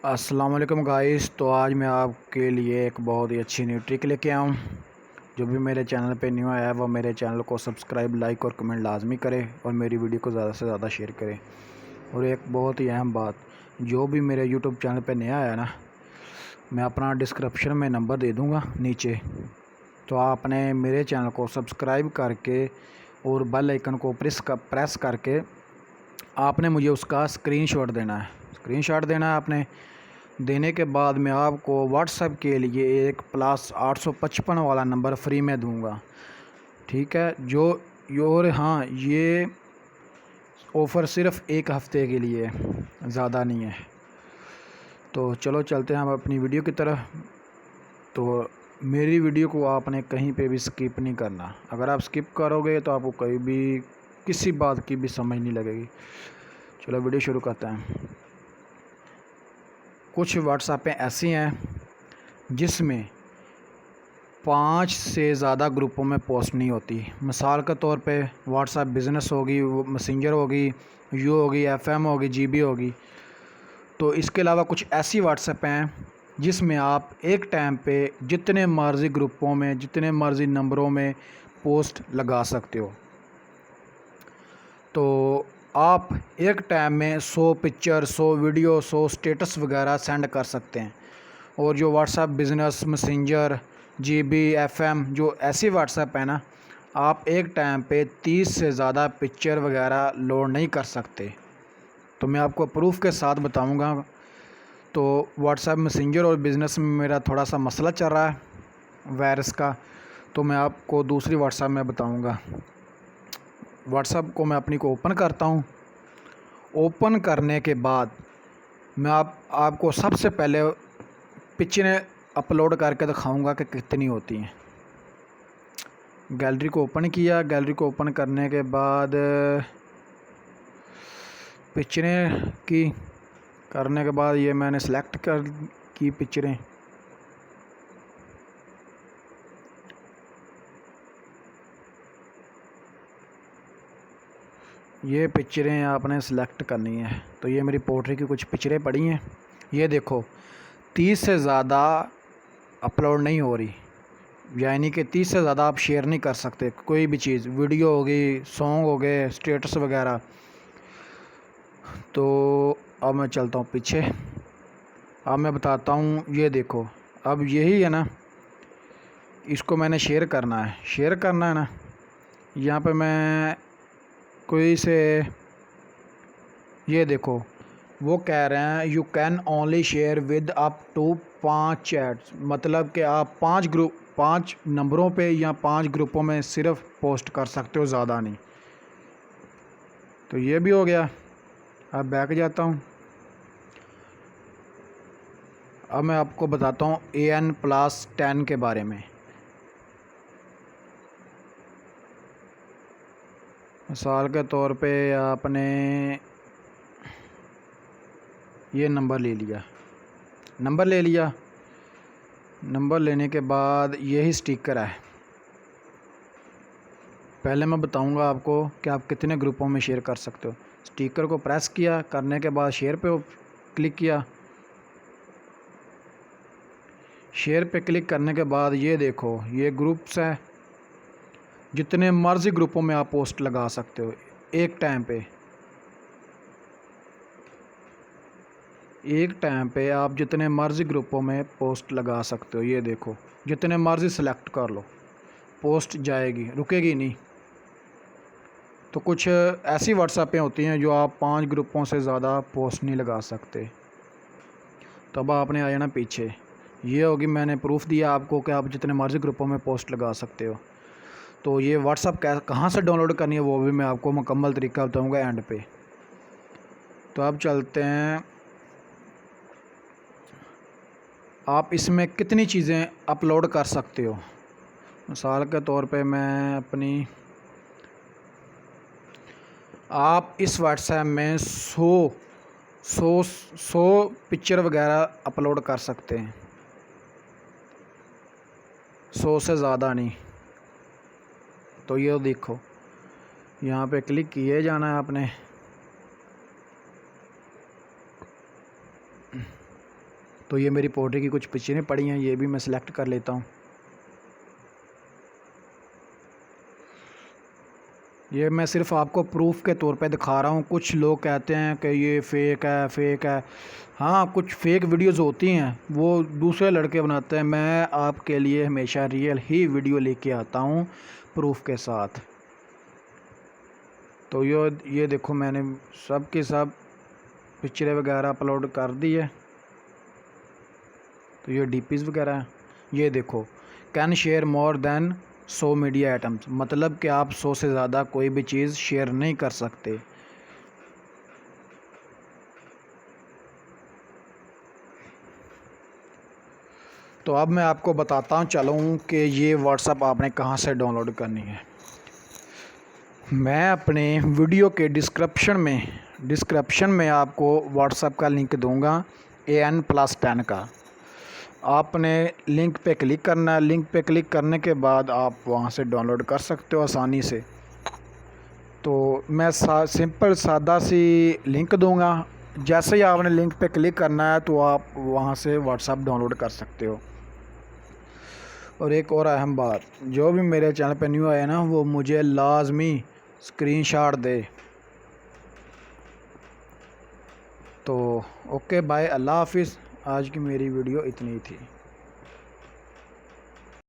अस्सलाम वालेकुम गाइस। तो आज मैं आपके लिए एक बहुत ही अच्छी न्यू ट्रिक लेके आया हूँ। जो भी मेरे चैनल पे न्यू आया है वो मेरे चैनल को सब्सक्राइब, लाइक और कमेंट लाजमी करे और मेरी वीडियो को ज़्यादा से ज़्यादा शेयर करें। और एक बहुत ही अहम बात, जो भी मेरे यूट्यूब चैनल पे नया आया ना, मैं अपना डिस्क्रिप्शन में नंबर दे दूँगा नीचे। तो आपने मेरे चैनल को सब्सक्राइब करके और बेल आइकन को प्रेस करके आपने मुझे उसका स्क्रीनशॉट देना है। आपने देने के बाद मैं आपको व्हाट्सएप के लिए एक +855 वाला नंबर फ्री में दूंगा। ठीक है। और हाँ, ये ऑफ़र सिर्फ़ एक हफ़्ते के लिए है, ज़्यादा नहीं है। तो चलो चलते हैं हम अपनी वीडियो की तरफ। तो मेरी वीडियो को आपने कहीं पे भी स्किप नहीं करना। अगर आप स्किप करोगे तो आपको कहीं भी किसी बात की भी समझ नहीं लगेगी। चलो वीडियो शुरू करते हैं। कुछ व्हाट्सएपें ऐसी हैं जिसमें 5 से ज़्यादा ग्रुपों में पोस्ट नहीं होती। मिसाल के तौर पे व्हाट्सएप बिज़नेस होगी, मैसेंजर होगी, यू होगी, एफएम होगी, जीबी होगी। तो इसके अलावा कुछ ऐसी व्हाट्सएप हैं जिसमें आप एक टाइम पे जितने मर्ज़ी ग्रुपों में, जितने मर्ज़ी नंबरों में पोस्ट लगा सकते हो। तो आप एक टाइम में 100 पिक्चर, 100 वीडियो, 100 स्टेटस वगैरह सेंड कर सकते हैं। और जो WhatsApp business, messenger, GB, FM, जो ऐसी व्हाट्सएप है ना, आप एक टाइम पे 30 से ज़्यादा पिक्चर वगैरह लोड नहीं कर सकते। तो मैं आपको प्रूफ के साथ बताऊंगा। तो व्हाट्सएप, मैसेंजर और बिज़नेस में मेरा थोड़ा सा मसला चल रहा है वायरस का, तो मैं आपको दूसरी व्हाट्सएप में बताऊंगा। व्हाट्सएप को मैं अपनी को ओपन करता हूँ। ओपन करने के बाद मैं आपको सबसे पहले पिक्चरें अपलोड करके दिखाऊंगा कि कितनी होती हैं। गैलरी को ओपन किया। गैलरी को ओपन करने के बाद पिक्चरें की करने के बाद ये मैंने सेलेक्ट कर की पिक्चरें। ये पिक्चरें आपने सेलेक्ट करनी है। तो ये मेरी पोर्ट्री की कुछ पिक्चरें पड़ी हैं। ये देखो, 30 से ज़्यादा अपलोड नहीं हो रही, यानी कि 30 से ज़्यादा आप शेयर नहीं कर सकते कोई भी चीज़। वीडियो होगी, सॉन्ग हो गए, स्टेटस वगैरह। तो अब मैं चलता हूँ पीछे। अब मैं बताता हूँ। ये देखो, अब यही है ना, इसको मैंने शेयर करना है ना। यहाँ पे मैं कोई से, ये देखो, वो कह रहे हैं you can only share with up to 5 chats. मतलब कि आप 5 नंबरों पे या 5 ग्रुपों में सिर्फ पोस्ट कर सकते हो, ज़्यादा नहीं। तो ये भी हो गया। अब बैक जाता हूँ। अब मैं आपको बताता हूँ AN+10 के बारे में। मिसाल के तौर पे आपने ये नंबर ले लिया। नंबर लेने के बाद यही स्टिकर है। पहले मैं बताऊंगा आपको कि आप कितने ग्रुपों में शेयर कर सकते हो। स्टिकर को प्रेस किया, करने के बाद शेयर पे क्लिक किया। शेयर पे क्लिक करने के बाद ये देखो, ये ग्रुप्स है। जितने मर्ज़ी ग्रुपों में आप पोस्ट लगा सकते हो एक टाइम पे आप जितने मर्ज़ी ग्रुपों में पोस्ट लगा सकते हो। ये देखो, जितने मर्ज़ी सेलेक्ट कर लो, पोस्ट जाएगी, रुकेगी नहीं। तो कुछ ऐसी व्हाट्सएपें होती हैं जो आप 5 ग्रुपों से ज़्यादा पोस्ट नहीं लगा सकते। तो अब आपने आ जाना पीछे। ये होगी, मैंने प्रूफ दिया आपको कि आप जितने मर्ज़ी ग्रुपों में पोस्ट लगा सकते हो। तो ये व्हाट्सएप कहाँ से डाउनलोड करनी है वो भी मैं आपको मुकम्मल तरीका बताऊँगा एंड पे। तो अब चलते हैं। आप इसमें कितनी चीज़ें अपलोड कर सकते हो। मिसाल के तौर पे मैं अपनी, आप इस व्हाट्सएप में 100 पिक्चर वगैरह अपलोड कर सकते हैं, 100 से ज़्यादा नहीं। तो ये देखो, यहाँ पे क्लिक किए जाना है आपने। तो ये मेरी पोल्ट्री की कुछ पिक्चरें पड़ी हैं, ये भी मैं सिलेक्ट कर लेता हूँ। ये मैं सिर्फ आपको प्रूफ के तौर पे दिखा रहा हूँ। कुछ लोग कहते हैं कि ये फ़ेक है, फ़ेक है। हाँ, कुछ फ़ेक वीडियोज़ होती हैं, वो दूसरे लड़के बनाते हैं। मैं आपके लिए हमेशा रियल ही वीडियो लेके आता हूँ प्रूफ के साथ। तो ये देखो, मैंने सब की सब पिक्चरें वगैरह अपलोड कर दी है। तो ये डीपीज़ वगैरह हैं। ये देखो, can share more than 100 media items, मतलब कि आप 100 से ज़्यादा कोई भी चीज़ शेयर नहीं कर सकते। तो अब मैं आपको बताता हूँ चलूँ कि ये व्हाट्सअप आपने कहाँ से डाउनलोड करनी है। मैं अपने वीडियो के डिस्क्रिप्शन में आपको व्हाट्सअप का लिंक दूंगा, AN+10 का। आपने लिंक पे क्लिक करना है। लिंक पे क्लिक करने के बाद आप वहाँ से डाउनलोड कर सकते हो आसानी से। तो मैं सिंपल सादा सी लिंक दूंगा। जैसे ही आपने लिंक पे क्लिक करना है तो आप वहाँ से व्हाट्सअप डाउनलोड कर सकते हो। और एक और अहम बात, जो भी मेरे चैनल पे न्यू आया ना, वो मुझे लाजमी स्क्रीनशॉट दे। तो ओके बाय, अल्लाह हाफिज़। आज की मेरी वीडियो इतनी थी।